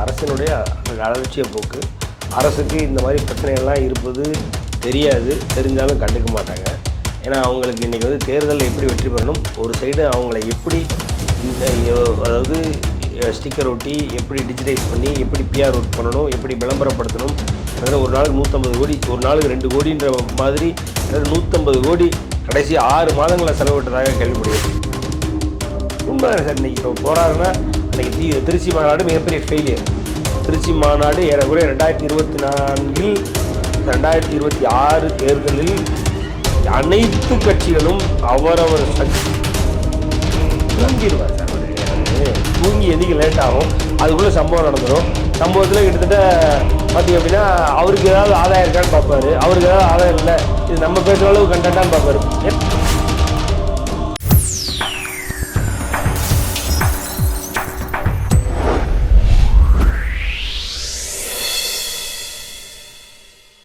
அரசினுடைய அலட்சிய போக்கு, அரசுக்கு இந்த மாதிரி பிரச்சனைகள்லாம் இருப்பது தெரியாது, தெரிஞ்சாலும் கண்டுக்க மாட்டாங்க. ஏன்னா அவங்களுக்கு இன்றைக்கி வந்து தேர்தலில் எப்படி வெற்றி பெறணும், ஒரு சைடு அவங்கள எப்படி அதாவது ஸ்டிக்கர் ஒட்டி எப்படி டிஜிட்டைஸ் பண்ணி எப்படி பிஆர் ஒர்க் பண்ணணும், எப்படி விளம்பரப்படுத்தணும், அதாவது ஒரு நாளுக்கு 150 கோடி, ஒரு நாளுக்கு 2 கோடின்ற மாதிரி, அதாவது 150 கோடி கடைசி 6 மாதங்களில் செலவிட்டதாக கேள்விப்படுகிறது. உண்மைதான் சார். இன்றைக்கி இப்போ போகிறாருன்னா இன்றைக்கி திருச்சி மாநாடு மிகப்பெரிய ஃபெயிலியர். திருச்சி மாநாடு ஏறக்குறைய 2024 2026 தேர்தலில் அனைத்து கட்சிகளும் அவரவர் தூங்கிடுவார் சார். தூங்கி எதுக்கு லேட் ஆகும், அதுக்குள்ளே சம்பவம் நடந்துடும். சம்பவத்தில் கிட்டத்தட்ட பார்த்திங்க அப்படின்னா அவருக்கு ஏதாவது ஆதாயம் இருக்கான்னு பார்ப்பாரு, அவருக்கு ஏதாவது ஆதாயம் இல்லை, இது நம்ம பேசுகிற அளவு கண்டென்ட்டான்னு பார்ப்பாரு.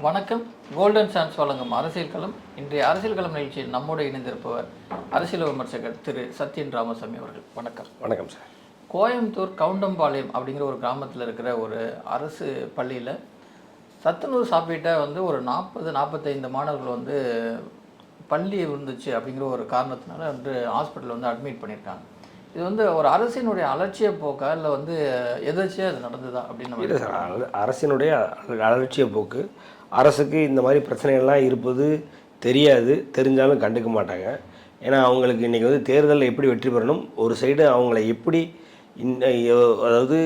வணக்கம். கோல்டன் சான்ஸ் வழங்கும் அரசியல் களம். இன்றைய அரசியல் களம் நிகழ்ச்சியில் நம்மோடு இணைந்திருப்பவர் அரசியல் விமர்சகர் திரு சத்யன் ராமசாமி அவர்கள். வணக்கம். வணக்கம் சார். கோயம்புத்தூர் கவுண்டம்பாளையம் அப்படிங்கிற ஒரு கிராமத்தில் இருக்கிற ஒரு அரசு பள்ளியில் சத்துணவு சாப்பிட்ட ஒரு 40-45 மாணவர்கள் பள்ளி இருந்துச்சு அப்படிங்கிற ஒரு காரணத்தினால ஹாஸ்பிட்டலில் அட்மிட் பண்ணியிருக்காங்க. இது ஒரு அரசினுடைய அலட்சிய போக்கா இல்லை எதாச்சியாக அது நடந்ததா அப்படின்னு? இல்லை சார், அரசினுடைய அலட்சிய போக்கு, அரசுக்கு இந்த மாதிரி பிரச்சனைகள்லாம் இருப்பது தெரியாது, தெரிஞ்சாலும் கண்டுக்க மாட்டாங்க. ஏன்னா அவங்களுக்கு இன்றைக்கி வந்து தேர்தலில் எப்படி வெற்றி பெறணும், ஒரு சைடு அவங்கள எப்படி அதாவது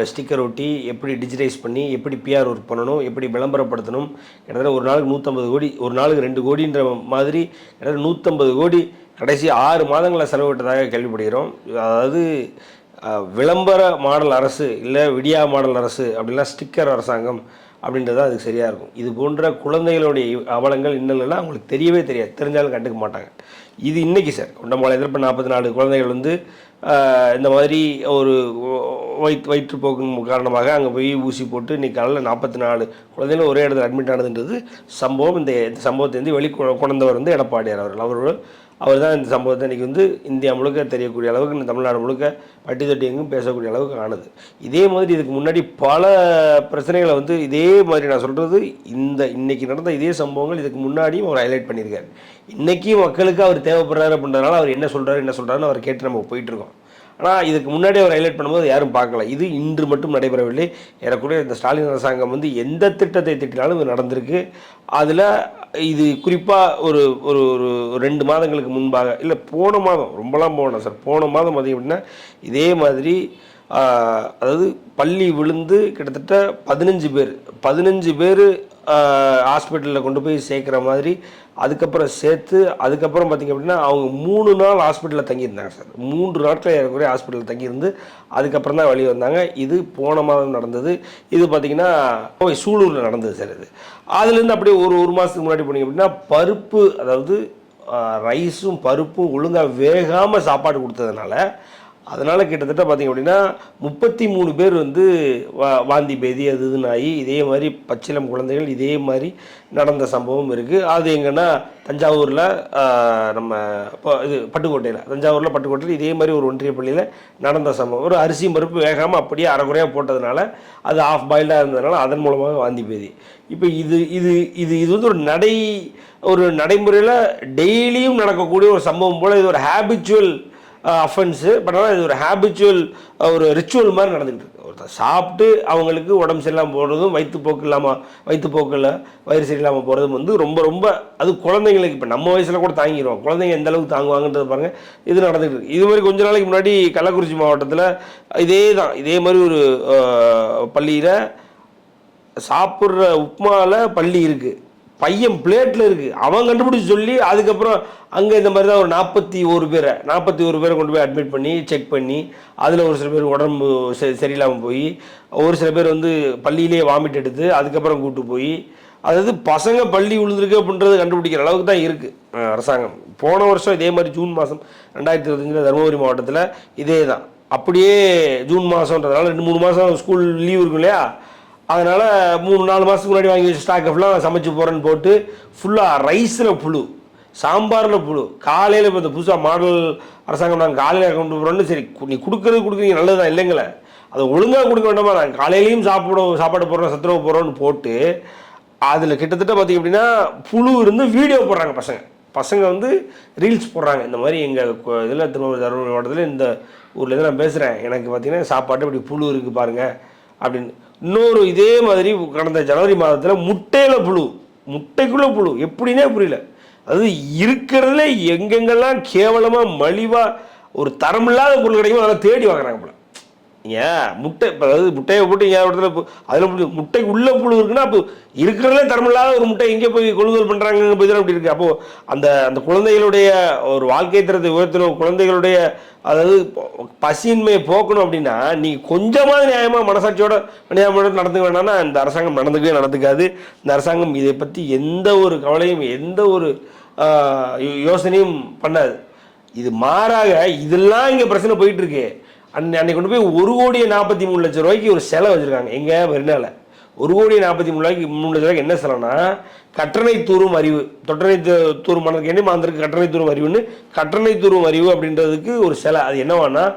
ஸ்டிக்கர் ஒட்டி எப்படி டிஜிட்டைஸ் பண்ணி எப்படி பிஆர் ஒர்க் பண்ணணும், எப்படி விளம்பரப்படுத்தணும், கிட்டத்தட்ட ஒரு நாளுக்கு 150 கோடி, ஒரு நாளுக்கு 2 கோடின்ற மாதிரி கிட்டத்தட்ட 150 கோடி கடைசி 6 மாதங்களில் செலவிட்டதாக கேள்விப்படுகிறோம். அதாவது விளம்பர மாடல் அரசு இல்லை விடியா மாடல் அரசு அப்படின்னா ஸ்டிக்கர் அரசாங்கம் அப்படின்றது தான் அதுக்கு சரியாக இருக்கும். இது போன்ற குழந்தைகளுடைய அவலங்கள் இன்னும் அவங்களுக்கு தெரியவே தெரியாது, தெரிஞ்சாலும் கண்டுக்க மாட்டாங்க. இது இன்றைக்கி சார் கவுண்டம்பாளையத்தில் இப்போ 44 குழந்தைகள் இந்த மாதிரி ஒரு வயிற்றுப்போக்கின் காரணமாக அங்கே போய் ஊசி போட்டு இன்றைக்கி காலையில் 44 குழந்தைகளும் ஒரே இடத்துல அட்மிட் ஆனதுன்றது சம்பவம். இந்த சம்பவத்தை வெளி கொண்டவர் எடப்பாடியார் அவர்கள். அவர் தான் இந்த சம்பவத்தை இன்றைக்கி இந்தியா முழுக்க தெரியக்கூடிய அளவுக்கு, இந்த தமிழ்நாடு முழுக்க பட்டி தொட்டி எங்கும் பேசக்கூடிய அளவுக்கு ஆனது. இதே மாதிரி இதுக்கு முன்னாடி பல பிரச்சனைகளை இதே மாதிரி நான் சொல்கிறது, இன்றைக்கி நடந்த இதே சம்பவங்கள் இதுக்கு முன்னாடியும் அவர் ஹைலைட் பண்ணியிருக்காரு. இன்றைக்கும் மக்களுக்கு அவர் தேவைப்படுறாரு அப்படின்றதுனால அவர் என்ன சொல்கிறாருன்னு அவர் கேட்டு நம்ம போயிட்டுருக்கோம். ஆனால் இதுக்கு முன்னாடி அவர் ஹைலைட் பண்ணும்போது யாரும் பார்க்கல. இது இன்று மட்டும் நடைபெறவில்லை. ஏறக்குறைய இந்த ஸ்டாலின் அரசாங்கம் எந்த திட்டத்தை திட்டினாலும் இது நடந்திருக்கு. அதில் இது குறிப்பாக ஒரு ஒரு ஒரு 2 மாதங்களுக்கு முன்பாக, இல்லை போன மாதம், ரொம்பலாம் போனோம் சார், போன மாதம் பார்த்திங்க அப்படின்னா இதே மாதிரி அதாவது பள்ளி விழுந்து கிட்டத்தட்ட 15 பேர் ஹாஸ்பிட்டலில் கொண்டு போய் சேர்க்குற மாதிரி, அதுக்கப்புறம் பார்த்திங்க அப்படின்னா அவங்க 3 நாள் ஹாஸ்பிட்டலில் தங்கியிருந்தாங்க சார். 3 நாட்கள் ஏறக்குறைய ஹாஸ்பிட்டலில் தங்கியிருந்து அதுக்கப்புறம் தான் வெளியே வந்தாங்க. இது போன மாதம் நடந்தது. இது பார்த்திங்கன்னா சூலூரில் நடந்தது சார். இது அதுலேருந்து அப்படியே ஒரு மாதத்துக்கு முன்னாடி போனீங்க அப்படின்னா பருப்பு, அதாவது ரைஸும் பருப்பும் ஒழுங்காக வேகாமல் சாப்பாடு கொடுத்ததுனால அதனால் கிட்டத்தட்ட பார்த்திங்க அப்படின்னா 33 பேர் வாந்தி பேதி அது இதுன்னு ஆகி இதே மாதிரி பச்சிளம் குழந்தைகள் இதே மாதிரி நடந்த சம்பவம் இருக்குது. அது எங்கன்னா தஞ்சாவூரில் நம்ம இது பட்டுக்கோட்டையில் இதே மாதிரி ஒரு ஒன்றிய பள்ளியில் நடந்த சம்பவம். ஒரு அரிசியும் பருப்பு வேகாமல் அப்படியே அரைக்குறையாக போட்டதுனால, அது ஆஃப் பாயில்டாக இருந்ததுனால அதன் மூலமாக வாந்தி பேதி. இப்போ இது ஒரு நடைமுறையில் டெய்லியும் நடக்கக்கூடிய ஒரு சம்பவம் போல் இது ஒரு ஹேபிச்சுவல் அஃபென்ஸு. பட் ஆனால் இது ஒரு ஹேபிச்சுவல், ஒரு ரிச்சுவல் மாதிரி நடந்துக்கிட்டு இருக்கு. ஒருத்தர் சாப்பிட்டு அவங்களுக்கு உடம்பு சரியில்லாமல் போகிறதும், வயிற்றுப்போக்கில் வயிறு சரியில்லாமல் போகிறதும் ரொம்ப ரொம்ப அது குழந்தைங்களுக்கு இப்போ நம்ம வயசில் கூட தாங்கிடுவோம். குழந்தைங்க எந்த அளவுக்கு தாங்குவாங்கன்றது பாருங்கள். இது நடந்துகிட்டு இருக்கு. இது மாதிரி கொஞ்ச நாளைக்கு முன்னாடி கள்ளக்குறிச்சி மாவட்டத்தில் இதே மாதிரி ஒரு பள்ளியில் சாப்பிட்ற உப்புமாவில் பள்ளி இருக்குது, பையன் பிளேட்டில் இருக்குது, அவன் கண்டுபிடிச்சி சொல்லி அதுக்கப்புறம் அங்கே இந்த மாதிரி தான் ஒரு 41 பேரை கொண்டு போய் அட்மிட் பண்ணி செக் பண்ணி அதில் ஒரு சில பேர் உடம்பு சரியில்லாமல் போய், ஒரு சில பேர் பள்ளியிலேயே வாமிட் எடுத்து அதுக்கப்புறம் கூப்பிட்டு போய், அதாவது பசங்க பள்ளி விழுந்திருக்கு அப்படின்றது கண்டுபிடிக்கிற அளவுக்கு தான் இருக்குது அரசாங்கம். போன வருஷம் இதே மாதிரி ஜூன் மாதம் 2025 தருமபுரி மாவட்டத்தில் இதே தான். அப்படியே ஜூன் மாதம்ன்றதுனால 2-3 மாதம் ஸ்கூல் லீவ் இருக்கும் இல்லையா, அதனால் 3-4 மாதத்துக்கு முன்னாடி வாங்கி வச்சு ஸ்டாக் ஃபுல்லாக சமைச்சு போகிறேன்னு போட்டு ஃபுல்லாக ரைஸில் புழு, சாம்பாரில் புழு. காலையில் இப்போ இந்த புதுசாக மாடல் அரசாங்கம் நாங்கள் காலையில் கொண்டு போகிறோன்னு, சரி நீ கொடுக்குறீங்க நல்லது தான் இல்லைங்களே, அதை ஒழுங்காக கொடுக்க வேண்டாமா? நான் காலையிலையும் சாப்பாடு போடுறோம், சத்துணவு போடுறோன்னு போட்டு அதில் கிட்டத்தட்ட பார்த்திங்க அப்படின்னா புழு இருந்து வீடியோ போடுறாங்க பசங்க வந்து ரீல்ஸ் போடுறாங்க. இந்த மாதிரி எங்கள் இதில் தருமபுரி மாவட்டத்தில் இந்த ஊர்லேருந்து நான் பேசுகிறேன், எனக்கு பார்த்திங்கன்னா சாப்பாட்டு இப்படி புழு இருக்குது பாருங்கள் அப்படின்னு. இன்னொரு இதே மாதிரி கடந்த ஜனவரி மாதத்தில் முட்டைக்குள்ளே புழு எப்படின்னே புரியல. அது இருக்கிறதுல எங்கெங்கெல்லாம் கேவலமாக மலிவாக ஒரு தரமில்லாத பொருள் கிடைக்குமோ அதெல்லாம் தேடி வாங்குறாங்க போல. ஏன் முட்டை இப்போ அதாவது முட்டையை போட்டு என் இடத்துல அதில் முட்டைக்கு உள்ள புழு இருக்குன்னா அப்போ இருக்கிறதுலே தரமில்லாத ஒரு முட்டை எங்கே போய் கொள்முதல் பண்ணுறாங்க போய் அப்படி இருக்குது. அப்போது அந்த அந்த குழந்தைகளுடைய ஒரு வாழ்க்கை தரத்தை உயர்த்தணும், குழந்தைகளுடைய அதாவது பசியின்மையை போக்கணும் அப்படின்னா நீங்கள் கொஞ்சமாக நியாயமாக மனசாட்சியோட நடந்துக்க வேணாம்னா இந்த அரசாங்கம் நடந்துக்காது. இந்த அரசாங்கம் இதை பற்றி எந்த ஒரு கவலையும் எந்த ஒரு யோசனையும் பண்ணாது. இது மாறாக இதெல்லாம் இங்கே பிரச்சனை போயிட்டுருக்கு. அன்னைக்கு கொண்டு போய் 1,43,00,000 ரூபாய்க்கு ஒரு செலவு வச்சுருக்காங்க. எங்கே மெரினால 1,43,00,000 என்ன செலவுனா கட்டணை தூரும் அறிவு, தொட்டனை தூரும் மனதுக்கு என்ன மாந்திருக்கு கட்டணை தூரும் அறிவுன்னு கட்டணை தூரும் அறிவு அப்படின்றதுக்கு ஒரு செலை. அது என்னவானா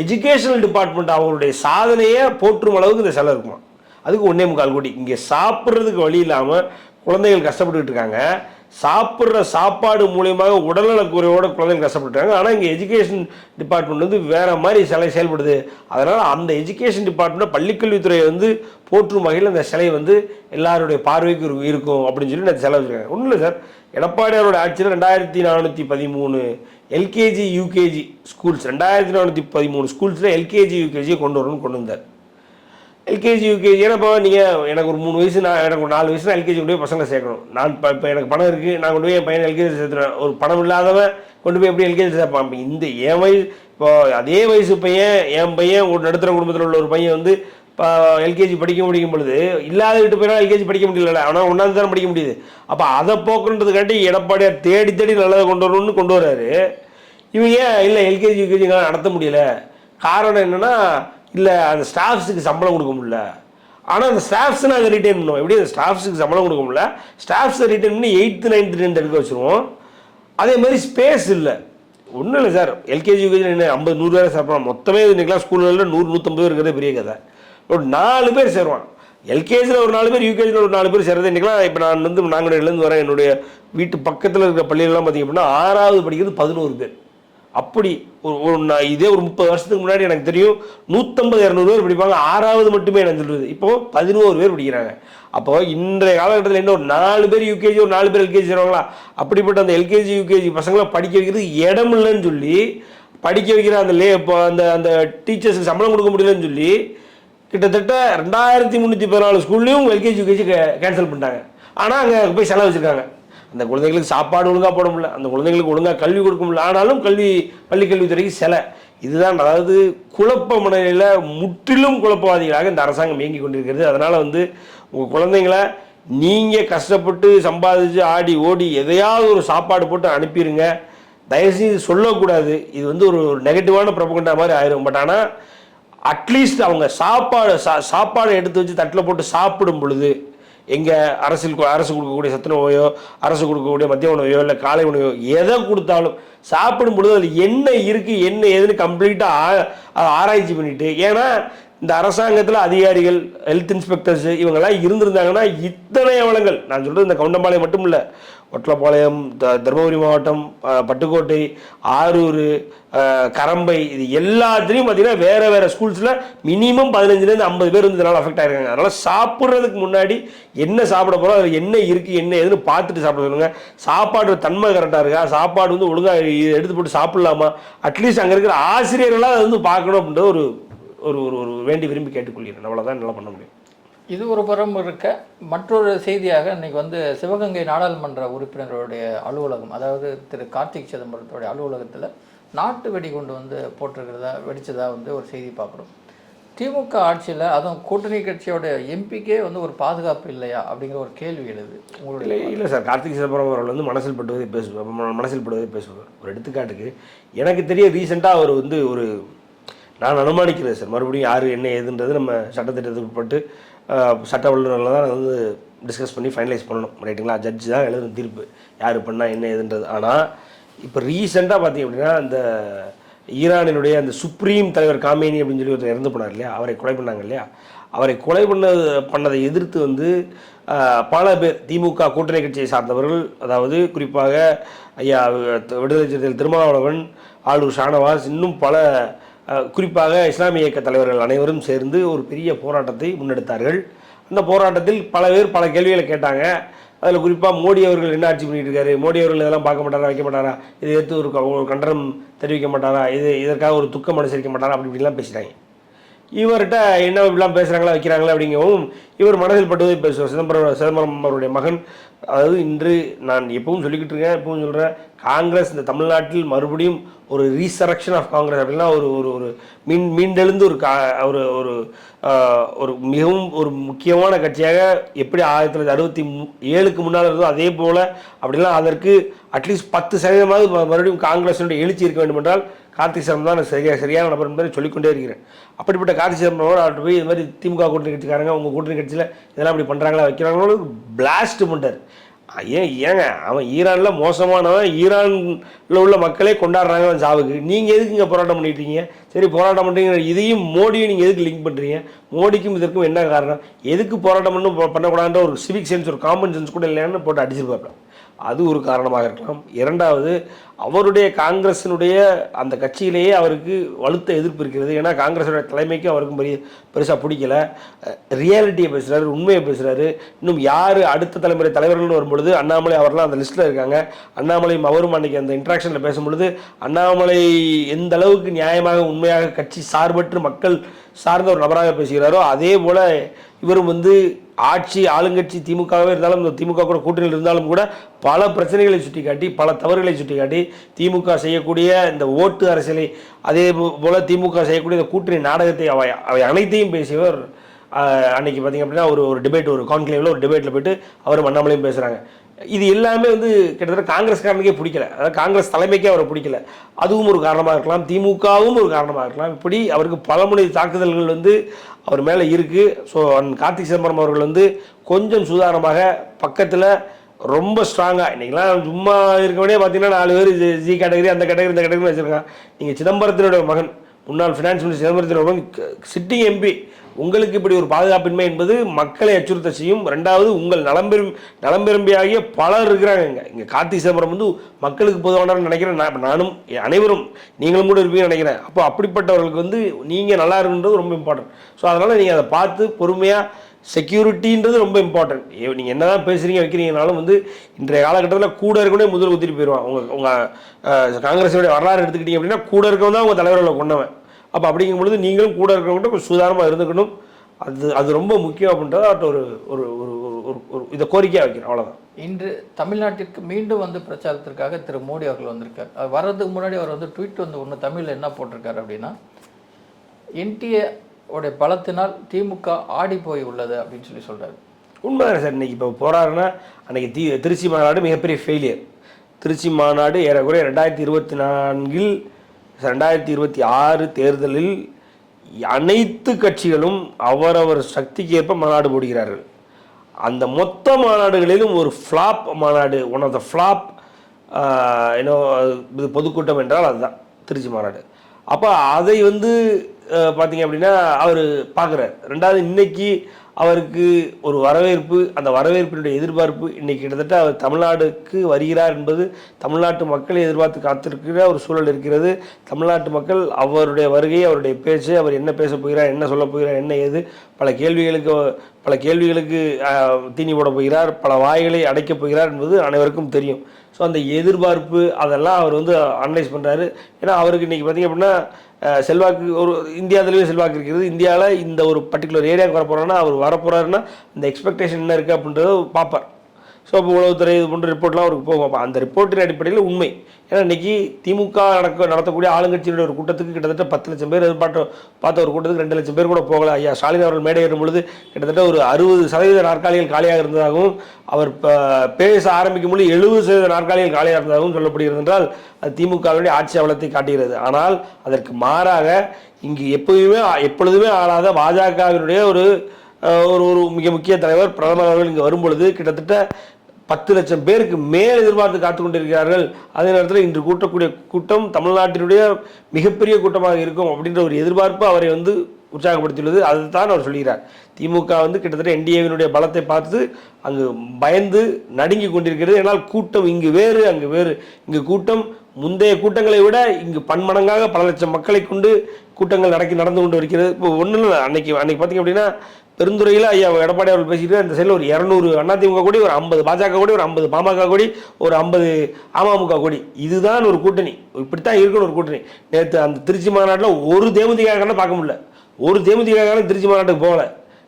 எஜுகேஷனல் டிபார்ட்மெண்ட் அவங்களுடைய சாதனையை போற்றும் அளவுக்கு இந்த செலவு இருக்குமா. அதுக்கு 1.25 கோடி. இங்கே சாப்பிட்றதுக்கு வழி இல்லாமல் குழந்தைகள் கஷ்டப்பட்டுக்கிட்டு இருக்காங்க. சாப்பிட்ற சாப்பாடு மூலியமாக உடல்நலக்குறையோட குழந்தைங்க கஷ்டப்பட்டுருக்காங்க. ஆனால் இங்கே எஜுகேஷன் டிபார்ட்மெண்ட் வந்து வேறு மாதிரி செயல்படுது. அதனால் அந்த எஜுகேஷன் டிபார்ட்மெண்ட் பள்ளிக்கல்வித்துறையை வந்து போற்றும் வகையில் அந்த சிலை வந்து எல்லாருடைய பார்வைக்கு இருக்கும் அப்படின்னு சொல்லி நான் செலவு வச்சுருக்காங்க. ஒன்றும் இல்லை சார், எடப்பாடியாரோட ஆட்சியில் 2413 எல்கேஜி யூகேஜி ஸ்கூல்ஸ் 2413 ஸ்கூல்ஸில் எல்கேஜி யூகேஜியை கொண்டு வந்தார். எல்கேஜி யூகேஜி ஏன்னா இப்போ நீங்கள் எனக்கு ஒரு 3 வயசு எனக்கு ஒரு 4 வயசுனா எல்கேஜி கொண்டு போய் பசங்களை சேர்க்கணும். நான் இப்போ எனக்கு பணம் இருக்குது, நான் கொண்டு போய் என் பையனை எல்கேஜி சேர்த்துறேன். ஒரு பணம் இல்லாதவன் கொண்டு போய் எப்படி எல்கேஜி சேர்ப்பான்? இப்போ என் வயசு இப்போ அதே வயசு பையன் என் பையன் ஒரு நடுத்தர குடும்பத்தில் உள்ள ஒரு பையன் வந்து இப்போ எல்கேஜி படிக்கும் பொழுது இல்லாதகிட்டு போயினா எல்கேஜி படிக்க முடியல, ஆனால் 1ஆவது தான் படிக்க முடியுது. அப்போ அதை போக்குன்றதுக்காண்டி எடப்பாடியார் தேடி நல்லதை கொண்டு வரணும்னு கொண்டு வர்றாரு. இவங்க ஏன் இல்லை எல்கேஜி யூகேஜிங்களாம் நடத்த முடியல? காரணம் என்னென்னா இல்லை அந்த ஸ்டாஃப்ஸுக்கு சம்பளம் கொடுக்க முடியல. ஆனால் அந்த ஸ்டாஃப்ஸை நாங்கள் ரிட்டைன் பண்ணுவோம். எப்படி அந்த ஸ்டாஃப்ஸுக்கு சம்பளம் கொடுக்க முடியல, ஸ்டாஃப்ஸை ரிட்டைன் பண்ணி 8th 9th 10th எடுக்க வச்சுருவோம். அதே மாதிரி ஸ்பேஸ் இல்லை. ஒன்றும் இல்லை சார், எல்கேஜி யூகேஜி என்ன 50-100 பேரை சேர்ப்பான். மொத்தமே இன்றைக்கெலாம் ஸ்கூலில் 100-150 பேர் இருக்கிறதே பெரிய கதை. ஒரு 4 பேர் சேருவான். எல்கேஜியில் ஒரு 4 பேர், யூகேஜியில் ஒரு 4 பேர் சேர்றது. இன்றைக்கெலாம் இப்போ நான் வந்து நாங்குநேரிலேருந்து வரேன், என்னுடைய வீட்டு பக்கத்தில் இருக்கிற பள்ளியிலலாம் பார்த்திங்க அப்படின்னா 6வது படிக்கிறது 11 பேர். அப்படி இதே ஒரு 30 வருஷத்துக்கு முன்னாடி எனக்கு தெரியும் 150-200 பேர் படிப்பாங்க. 6வது மட்டுமே எனக்கு சொல்லுது. இப்போது 11 பேர் படிக்கிறாங்க. அப்போ இன்றைய காலகட்டத்தில் என்ன ஒரு 4 பேர் யூகேஜி ஒரு 4 பேர் எல்கேஜி சேருவாங்களா? அப்படிப்பட்ட அந்த எல்கேஜி யூகேஜி பசங்களை படிக்க வைக்கிறது இடம் இல்லைன்னு சொல்லி படிக்க வைக்கிற அந்த இப்போ அந்த டீச்சர்ஸுக்கு சம்பளம் கொடுக்க முடியலன்னு சொல்லி கிட்டத்தட்ட 2314 ஸ்கூல்லையும் எல்கேஜி யூகேஜி கேன்சல் பண்ணிட்டாங்க. ஆனால் அங்கே போய் செலவு வச்சுருக்காங்க. அந்த குழந்தைகளுக்கு சாப்பாடு ஒழுங்காக போட முடியல, அந்த குழந்தைங்களுக்கு ஒழுங்காக கல்வி கொடுக்க முடியல. ஆனாலும் பள்ளிக்கல்வித்துறைக்கு சிலை. இதுதான் அதாவது குழப்ப மனநிலையில் முற்றிலும் குழப்பவாதிகளாக இந்த அரசாங்கம் இயங்கி கொண்டிருக்கிறது. அதனால் வந்து உங்கள் குழந்தைங்கள நீங்கள் கஷ்டப்பட்டு சம்பாதிச்சு ஆடி ஓடி எதையாவது ஒரு சாப்பாடு போட்டு அனுப்பிடுங்க. தயவுசெய்து சொல்லக்கூடாது. இது வந்து ஒரு நெகட்டிவான ப்ரொபகண்டா மாதிரி ஆயிரும். பட் ஆனால் அட்லீஸ்ட் அவங்க சாப்பாடு எடுத்து வச்சு தட்டில் போட்டு சாப்பிடும் பொழுது எங்கள் அரசு கொடுக்கக்கூடிய சத்துணவையோ அரசு கொடுக்கக்கூடிய மதிய உணவையோ இல்லை காலை உணவையோ எதை கொடுத்தாலும் சாப்பிடும் பொழுது அதில் என்ன இருக்குது என்ன ஏதுன்னு கம்ப்ளீட்டாக ஆராய்ச்சி பண்ணிவிட்டு, ஏன்னா இந்த அரசாங்கத்தில் அதிகாரிகள் ஹெல்த் இன்ஸ்பெக்டர்ஸ் இவங்கெல்லாம் இருந்திருந்தாங்கன்னா இத்தனை அவலங்கள் நான் சொல்கிறது இந்த கவுண்டம்பாளையம் மட்டும் இல்லை, ஒட்டலப்பாளையம், தருமபுரி மாவட்டம், பட்டுக்கோட்டை, ஆரூர், கரம்பை, இது எல்லாத்துலேயும் பார்த்தீங்கன்னா வேறு ஸ்கூல்ஸில் மினிமம் 15லேருந்து 50 பேர் வந்து இதனால் அஃபெக்ட் ஆகிருக்காங்க. அதனால் சாப்பிட்றதுக்கு முன்னாடி என்ன சாப்பிட போகிறோம், அதில் என்ன இருக்குது என்ன ஏதுன்னு பார்த்துட்டு சாப்பிட சொல்லுங்கள். சாப்பாடு தன்மை கரெக்டாக இருக்கா, சாப்பாடு வந்து ஒழுங்காக எடுத்து போட்டு சாப்பிட்லாமா, அட்லீஸ்ட் அங்கே இருக்கிற ஆசிரியர்களாக அதை வந்து பார்க்கணும் அப்படின்ற ஒரு ஒரு ஒரு வேண்டி விரும்பி கேட்டுக்கொள்கிறேன். அவ்வளோதான் நல்லா பண்ண முடியும். இது ஒரு புறம் இருக்க, மற்றொரு செய்தியாக இன்றைக்கி வந்து சிவகங்கை நாடாளுமன்ற உறுப்பினர்களுடைய அலுவலகம், அதாவது திரு கார்த்திக் சிதம்பரத்துடைய அலுவலகத்தில் நாட்டு வெடி கொண்டு வந்து வெடிச்சதா வந்து ஒரு செய்தி பார்க்குறோம். திமுக ஆட்சியில் அதுவும் கூட்டணி கட்சியோட எம்பிக்கே வந்து ஒரு பாதுகாப்பு இல்லையா அப்படிங்கிற ஒரு கேள்வி எழுது. உங்களுடைய இல்லை சார், கார்த்திக் சிதம்பரம் அவர்கள் வந்து மனசில் படுவதை பேசுவார். ஒரு எடுத்துக்காட்டுக்கு எனக்கு தெரிய ரீசெண்டாக அவர் வந்து நான் அனுமானிக்கிறேன் சார், மறுபடியும் யார் என்ன ஏதுன்றது நம்ம சட்டத்திட்டத்துக்கு உட்பட்டு சட்ட வல்லுநர்கள் தான் வந்து டிஸ்கஸ் பண்ணி ஃபைனலைஸ் பண்ணணும், ரைட்டுங்களா? ஜட்ஜு தான் எழுதும் தீர்ப்பு யார் பண்ணால் என்ன ஏதுன்றது. ஆனால் இப்போ ரீசெண்டாக பார்த்திங்க அப்படின்னா இந்த ஈரானினுடைய அந்த சுப்ரீம் தலைவர் காமேனி அப்படின்னு சொல்லி ஒருத்தர் இறந்து போனார் இல்லையா, அவரை கொலை பண்ணாங்க இல்லையா, அவரை கொலை பண்ணதை எதிர்த்து வந்து பல பேர் திமுக கூட்டணி கட்சியை சார்ந்தவர்கள், அதாவது குறிப்பாக ஐயா விடுதலை சிறுத்தைகள் திருமாவளவன், ஆளூர் ஷானவாஸ், இன்னும் பல குறிப்பாக இஸ்லாமிய இயக்க தலைவர்கள் அனைவரும் சேர்ந்து ஒரு பெரிய போராட்டத்தை முன்னெடுத்தார்கள். அந்த போராட்டத்தில் பல பேர் பல கேள்விகளை கேட்டாங்க. அதில் குறிப்பாக மோடி அவர்கள் என்ன ஆட்சி பண்ணிட்டு இருக்காரு, மோடி அவர்கள் இதெல்லாம் பார்க்க மாட்டாரா, வைக்க மாட்டாரா, இதை எடுத்து ஒரு கண்டனம் தெரிவிக்க மாட்டாரா, இதற்காக ஒரு துக்கம் அனுசரிக்க மாட்டாரா, அப்படி இப்படிலாம் பேசிட்டாங்க. இவர்கிட்ட என்ன இப்படிலாம் பேசுகிறாங்களா வைக்கிறாங்களா அப்படிங்கவும் இவர் மனதில் பட்டதை பேசுவார். சிதம்பரம் அவருடைய மகன், அதாவது இன்று நான் எப்பவும் சொல்லிக்கிட்டு இருக்கேன், எப்பவும் சொல்கிறேன், காங்கிரஸ் இந்த தமிழ்நாட்டில் மறுபடியும் ஒரு ரீசரக்ஷன் ஆஃப் காங்கிரஸ் அப்படின்னா ஒரு ஒரு ஒரு மீண்டெழுந்து ஒரு மிகவும் ஒரு முக்கியமான கட்சியாக எப்படி 1967க்கு முன்னால் இருந்தோ அதே போல் அப்படிலாம் அதற்கு அட்லீஸ்ட் 10% மறுபடியும் காங்கிரஸினுடைய எழுச்சி இருக்க வேண்டும் என்றால் கார்த்திக் சிதம்பரம் தான் சரியான நபர் என்பதை சொல்லிக்கொண்டே இருக்கிறேன். அப்படிப்பட்ட கார்த்திக் சிதம்பரம் அவர்கிட்ட போய் இது மாதிரி திமுக கூட்டணி கட்சிக்காரங்க உங்கள் கூட்டணி கட்சியில் இதெல்லாம் அப்படி பண்ணுறாங்களா வைக்கிறாங்களோ பிளாஸ்ட் பண்ணிட்டார். ஏங்க அவன் ஈரானில் மோசமானவன், ஈரானில் உள்ள மக்களே கொண்டாடுறாங்க அவன் சாவுக்கு, நீங்கள் எதுக்கு இங்கே போராட்டம் பண்ணிட்டீங்க? சரி போராட்டம் பண்ணுறீங்க, இதையும் மோடியும் நீங்கள் எதுக்கு லிங்க் பண்ணுறீங்க? மோடிக்கும் இதற்கும் என்ன காரணம்? எதுக்கு போராட்டம் பண்ணக்கூடாதுன்ற ஒரு சிவிக் சென்ஸ், ஒரு காமன் சென்ஸ் கூட இல்லைன்னு போட்டு அடிச்சிருப்பாங்க. அது ஒரு காரணமாக இருக்கலாம். இரண்டாவது, அவருடைய காங்கிரஸினுடைய அந்த கட்சியிலேயே அவருக்கு வலுத்த எதிர்ப்பு இருக்கிறது. ஏன்னா காங்கிரஸோட தலைமைக்கும் அவருக்கும் பெருசாக பிடிக்கல. ரியாலிட்டியை பேசுகிறாரு, உண்மையை பேசுகிறாரு. இன்னும் யார் அடுத்த தலைமுறை தலைவர்கள்னு வரும்பொழுது அண்ணாமலை அவர்லாம் அந்த லிஸ்ட்டில் இருக்காங்க. அண்ணாமலையும் அவரும் அன்றைக்கி அந்த இன்ட்ராக்ஷனில் பேசும்பொழுது அண்ணாமலை எந்த அளவுக்கு நியாயமாக உண்மையாக கட்சி சார்பற்று மக்கள் சார்ந்த ஒரு நபராக பேசுகிறாரோ அதே போல் இவரும் வந்து ஆட்சி ஆளுங்கட்சி திமுகவே இருந்தாலும் இந்த திமுக கூட கூட்டணியில் இருந்தாலும் கூட பல பிரச்சனைகளை சுட்டிக்காட்டி, பல தவறுகளை சுட்டிக்காட்டி, திமுக செய்யக்கூடிய இந்த ஓட்டு அரசியலை, அதே போல் திமுக செய்யக்கூடிய இந்த கூட்டணி நாடகத்தை அவை அனைத்தையும் பேசியவர். அன்னைக்கு பார்த்திங்க அப்படின்னா ஒரு டிபேட், ஒரு கான்க்ளேவில் ஒரு டிபேட்டில் போய்ட்டு அவரும் அண்ணாமலையும் பேசுகிறாங்க. இது எல்லாமே வந்து கிட்டத்தட்ட காங்கிரஸ்காரனுக்கே பிடிக்கல, அதாவது காங்கிரஸ் தலைமைக்கே அவரை பிடிக்கல. அதுவும் ஒரு காரணமாக இருக்கலாம், திமுகவும் ஒரு காரணமாக இருக்கலாம். இப்படி அவருக்கு பலமுறை தாக்குதல்கள் வந்து அவர் மேலே இருக்குது. ஸோ கார்த்திக் சிதம்பரம் அவர்கள் வந்து கொஞ்சம் சுதாரணமாக பக்கத்தில் ரொம்ப ஸ்ட்ராங்காக, இன்றைக்கெலாம் சும்மா இருக்கவனே பார்த்தீங்கன்னா 4 பேர் ஜி கேட்டகரி அந்த கேட்டகரி இந்த கேட்டகரி வச்சுருக்காங்க. நீங்கள் சிதம்பரத்தினுடைய மகன், முன்னாள் ஃபினான்ஸ் மினிஸ்டர் சிதம்பரத்தினுடைய மகன், சிட்டிங் எம்பி, உங்களுக்கு இப்படி ஒரு பாதுகாப்பின்மை என்பது மக்களை அச்சுறுத்த செய்யும். ரெண்டாவது, உங்கள் நலம்பெரும்பியாகிய பலர் இருக்கிறாங்க இங்கே. கார்த்திக் சிதம்பரம் வந்து மக்களுக்கு பொதுவானு நினைக்கிறேன், நானும் அனைவரும் நீங்களும் கூட இருப்பீங்கன்னு நினைக்கிறேன். அப்போ அப்படிப்பட்டவர்களுக்கு வந்து நீங்கள் நல்லா இருக்குன்றது ரொம்ப இம்பார்ட்டன்ட். ஸோ அதனால் நீங்கள் அதை பார்த்து பொறுமையாக, செக்யூரிட்டின்றது ரொம்ப இம்பார்ட்டன்ட். நீங்கள் என்ன தான் பேசுகிறீங்க வைக்கிறீங்கனாலும் வந்து இன்றைய காலகட்டத்தில் கூட இருக்கவே முதல் ஊற்றிட்டு போயிடுவான். உங்கள் காங்கிரஸோடைய வரலாறு எடுத்துக்கிட்டீங்க அப்படின்னா கூட இருக்கவன் தான் உங்கள் தலைவர்களை கொண்டவன். அப்போ அப்படிங்கும் பொழுது நீங்களும் கூட இருக்கிறவங்கள்ட்ட கொஞ்சம் சுதாரணமாக இருந்துக்கணும். அது ரொம்ப முக்கியம் அப்படின்றத அவர்கிட்ட ஒரு ஒரு ஒரு இதை கோரிக்கையாக வைக்கிறேன், அவ்வளோதான். இன்று தமிழ்நாட்டிற்கு மீண்டும் வந்து பிரச்சாரத்திற்காக திரு மோடி அவர்கள் வந்திருக்கார். அது வர்றதுக்கு முன்னாடி அவர் வந்து ட்வீட் வந்து ஒன்று தமிழில் என்ன போட்டிருக்காரு அப்படின்னா, என்டிஏ உடைய பலத்தினால் திமுக ஆடி போய் உள்ளது அப்படின்னு சொல்லி சொல்கிறாரு. உண்மைதானே சார்? இன்றைக்கி இப்போ போகிறாருன்னா அன்றைக்கி திருச்சி மாநாடு மிகப்பெரிய ஃபெயிலியர். திருச்சி மாநாடு ஏறக்குறைய 2024 2026 தேர்தலில் அனைத்து கட்சிகளும் அவரவர் சக்திக்கு ஏற்ப மாநாடு போடுகிறார்கள். அந்த மொத்த மாநாடுகளிலும் ஒரு ஃப்ளாப் மாநாடு, ஒன் ஆஃப் த ஃப்ளாப் இது பொதுக்கூட்டம் என்றால் அதுதான் திருச்சி மாநாடு. அப்போ அதை வந்து பார்த்தீங்க அப்படின்னா அவர் பார்க்குறார். ரெண்டாவது, இன்னைக்கு அவருக்கு ஒரு வரவேற்பு, அந்த வரவேற்பினுடைய எதிர்பார்ப்பு இன்றைக்கி கிட்டத்தட்ட அவர் தமிழ்நாடுக்கு வருகிறார் என்பது தமிழ்நாட்டு மக்களை எதிர்பார்த்து காத்திருக்கிற ஒரு சூழல் இருக்கிறது. தமிழ்நாட்டு மக்கள் அவருடைய வருகை, அவருடைய பேச்சு, அவர் என்ன பேச போகிறார், என்ன சொல்ல போகிறார், என்ன ஏது, பல கேள்விகளுக்கு தீனி போட போகிறார், பல வாய்களை அடைக்கப் போகிறார் என்பது அனைவருக்கும் தெரியும். ஸோ அந்த எதிர்பார்ப்பு அதெல்லாம் அவர் வந்து அனலைஸ் பண்ணுறாரு. ஏன்னா அவருக்கு இன்றைக்கி பார்த்திங்க அப்படின்னா செல்வாக்கு, ஒரு இந்தியாவிலேயே செல்வாக்கு இருக்கிறது. இந்தியாவில் இந்த ஒரு பர்டிகுலர் ஏரியாவுக்கு வரப்போகிறாருன்னா அவர் வரப்போகிறாருன்னா இந்த எக்ஸ்பெக்டேஷன் என்ன இருக்குது அப்படின்றத பார்ப்பார். ஸோ அப்போ உளவுத்துறை இது போன்ற ரிப்போர்ட்லாம் அவருக்கு போகும். அப்போ அந்த ரிப்போர்ட்டின் அடிப்படையில் உண்மை. ஏன்னா இன்றைக்கி திமுக நடத்தக்கூடிய ஆளுங்கட்சியினுடைய ஒரு கூட்டத்துக்கு கிட்டத்தட்ட 10 லட்சம் பேர் பார்த்த ஒரு கூட்டத்துக்கு 2 லட்சம் பேர் கூட போகல. ஐயா ஸ்டாலின் அவர்கள் மேடை ஏறும் பொழுது கிட்டத்தட்ட ஒரு 60% நாற்காலிகள் காலியாக இருந்ததாகவும், அவர் பேச ஆரம்பிக்கும் பொழுது 70% நாற்காலிகள் காலியாக இருந்ததாகவும் சொல்லப்படுகிறது. என்றால் அது திமுகவுடைய ஆட்சி அவலத்தை காட்டுகிறது. ஆனால் அதற்கு மாறாக இங்கு எப்பொழுதுமே ஆளாத பாஜகவினுடைய ஒரு ஒரு மிக முக்கிய தலைவர் பிரதமர் அவர்கள் இங்கே வரும்பொழுது கிட்டத்தட்ட 10 லட்சம் பேருக்கு மேல் எதிர்பார்த்து காத்து கொண்டிருக்கிறார்கள். அதே நேரத்தில் இன்று கூட்டக்கூடிய கூட்டம் தமிழ்நாட்டினுடைய மிகப்பெரிய கூட்டமாக இருக்கும் அப்படின்ற ஒரு எதிர்பார்ப்பு அவரை வந்து உற்சாகப்படுத்தியுள்ளது. அதுதான் அவர் சொல்கிறார். திமுக வந்து கிட்டத்தட்ட என்டிஏவினுடைய பலத்தை பார்த்து அங்கு பயந்து நடுங்கி கொண்டிருக்கிறது. ஏன்னால் கூட்டம் இங்கு வேறு அங்கு வேறு. இங்கு கூட்டம் முந்தைய கூட்டங்களை விட இங்கு பன்மடங்காக பல லட்சம் மக்களை கொண்டு கூட்டங்கள் நடந்து கொண்டு இருக்கிறது. இப்போ ஒன்றும் இல்லை, அன்னைக்கு பார்த்தீங்க அப்படின்னா பெருந்துறையில் ஐயா எடப்பாடி அவர்கள் பேசிட்டு இந்த சைடில் ஒரு 200 அதிமுக கோடி, ஒரு 50 பாஜக கோடி, ஒரு 50 பாமக கோடி, ஒரு 50 அமமுக கோடி. இதுதான் ஒரு கூட்டணி. இப்படித்தான் இருக்கணும் ஒரு கூட்டணி. நேற்று அந்த திருச்சி மாநாட்டில் ஒரு தேமுதிக பார்க்க முடியல. ஒரு தேமுதிக திருச்சி மாநாட்டுக்கு போகல.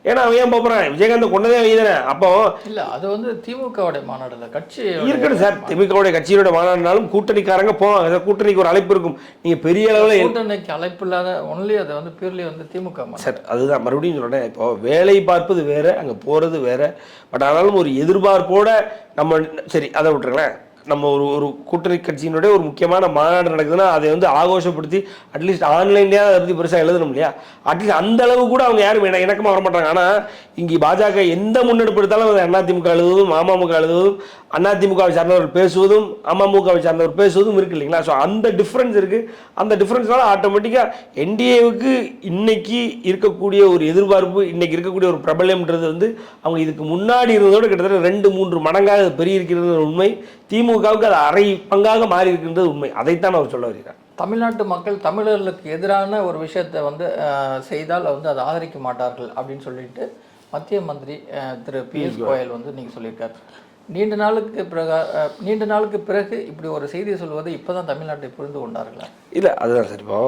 ஏன்னா அவன் ஏன் போகிறான்? விஜயகாந்த் கொண்டதே வைதானே. அப்போ இல்லை, அது வந்து திமுகவுடைய மாநாடுல கட்சி இருக்கணும் சார். திமுகவுடைய கட்சியோட மாநாடுனாலும் கூட்டணிக்காரங்க போவாங்க. கூட்டணிக்கு ஒரு அழைப்பு இருக்கும். நீங்கள் பெரிய அளவில் கூட்டணிக்கு அழைப்பு இல்லாத ஒன்லி அதை வந்து பியூர்லி வந்து திமுக சார். அதுதான் மறுபடியும் சொல்கிறேன். இப்போ வேலை பார்ப்பது வேற, அங்கே போகிறது வேற. பட் ஆனாலும் ஒரு எதிர்பார்ப்போட நம்ம சரி அதை விட்டுருங்களேன். நம்ம ஒரு கூட்டணி கட்சியினுடைய ஒரு முக்கியமான மாநாடு நடக்குதுன்னா அதை வந்து ஆகோஷப்படுத்தி அட்லீஸ்ட் ஆன்லைன்லேயே அதை பற்றி பெருசாக எழுதணும் இல்லையா? அட்லீஸ்ட் அந்த அளவு கூட அவங்க யாரும் இணக்கமாக வர மாட்டாங்க. ஆனால் இங்கே பாஜக எந்த முன்னெடுப்பு எடுத்தாலும் அதை அதிமுக எழுதுவதும் அமமுக எழுதுவதும், அதிமுகவை சார்ந்தவர் பேசுவதும் அமமுகவை சார்ந்தவர் பேசுவதும் இருக்கு இல்லைங்களா? ஸோ அந்த டிஃப்ரென்ஸ் இருக்குது. அந்த டிஃப்ரென்ஸ்னால ஆட்டோமேட்டிக்காக என்டிஏவுக்கு இன்னைக்கு இருக்கக்கூடிய ஒரு எதிர்பார்ப்பு, இன்னைக்கு இருக்கக்கூடிய ஒரு பிரபலம்ன்றது வந்து அவங்க இதுக்கு முன்னாடி இருந்ததோடு கிட்டத்தட்ட 2-3 மடங்காக பெரிய இருக்கிறது உண்மை. திமுகவுக்கு அது அரை பங்காக மாறி இருக்கின்றது உண்மை. அதைத்தான் அவர் சொல்ல வருகிறார். தமிழ்நாட்டு மக்கள் தமிழர்களுக்கு எதிரான ஒரு விஷயத்தை வந்து செய்தால் வந்து அதை ஆதரிக்க மாட்டார்கள் அப்படின்னு சொல்லிட்டு மத்திய மந்திரி திரு பியூஷ் கோயல் வந்து நீங்கள் சொல்லியிருக்காரு. நீண்ட நாளுக்கு பிறகு இப்படி ஒரு செய்தியை சொல்வது இப்போ தான் தமிழ்நாட்டை புரிந்து கொண்டார்களா? இல்லை, அதுதான் சார். இப்போ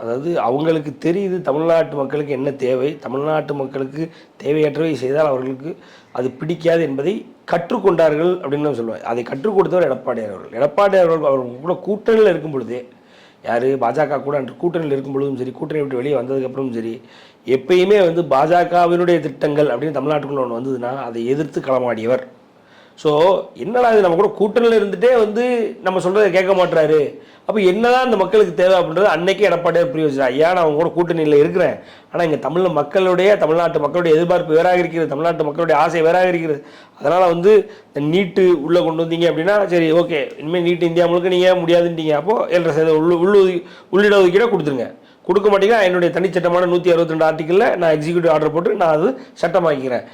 அதாவது அவங்களுக்கு தெரியுது தமிழ்நாட்டு மக்களுக்கு என்ன தேவை, தமிழ்நாட்டு மக்களுக்கு தேவையற்றவை செய்தால் அவர்களுக்கு அது பிடிக்காது என்பதை கற்றுக்கொண்டார்கள் அப்படின்னு நான் சொல்லுவேன். அதை கற்றுக் கொடுத்தவர் எடப்பாடியார் அவர்கள். எடப்பாடியார் அவர்கள் கூட கூட்டணியில் இருக்கும் பொழுதே, யார் பாஜக கூட அன்று கூட்டணியில் இருக்கும் பொழுதும் சரி, கூட்டணி விட்டு வெளியே வந்ததுக்கப்புறமும் சரி, எப்பயுமே வந்து பாஜகவினுடைய திட்டங்கள் அப்படின்னு தமிழ்நாட்டுக்குள்ள ஒன்று வந்ததுன்னா அதை எதிர்த்து களமாடியவர். ஸோ என்னடா இது, நம்ம கூட கூட்டணியில் இருந்துகிட்டே வந்து நம்ம சொல்கிறத கேட்க மாட்டுறாரு, அப்போ என்னதான் இந்த மக்களுக்கு தேவை அப்படின்றது அன்னைக்கே எடப்பாடியார் புரிய வச்சு, ஐயா நான் அவங்க கூட கூட்டணியில் இருக்கிறேன், ஆனால் இங்கே தமிழ்நாட்டு மக்களுடைய எதிர்பார்ப்பு வேறாக இருக்கிறது, தமிழ்நாட்டு மக்களுடைய ஆசை வேறாக இருக்கிறது. அதனால் வந்து இந்த நீட்டு உள்ளே கொண்டு வந்தீங்க அப்படின்னா சரி ஓகே, இனிமேல் நீட்டு இந்தியா முழுக்க நீங்கள் முடியாதுன்றீங்க, அப்போது 7% உள்ளிட ஒதுக்கீடாக கொடுத்துருங்க. கொடுக்க மாட்டீங்கன்னா என்னுடைய தனிச்சட்டமான 162 ஆர்டிக்கிளில் நான் எக்ஸிக்யூட்டிவ் ஆர்டர் போட்டு நான் அது சட்டமாக்கிக்கிறேன்.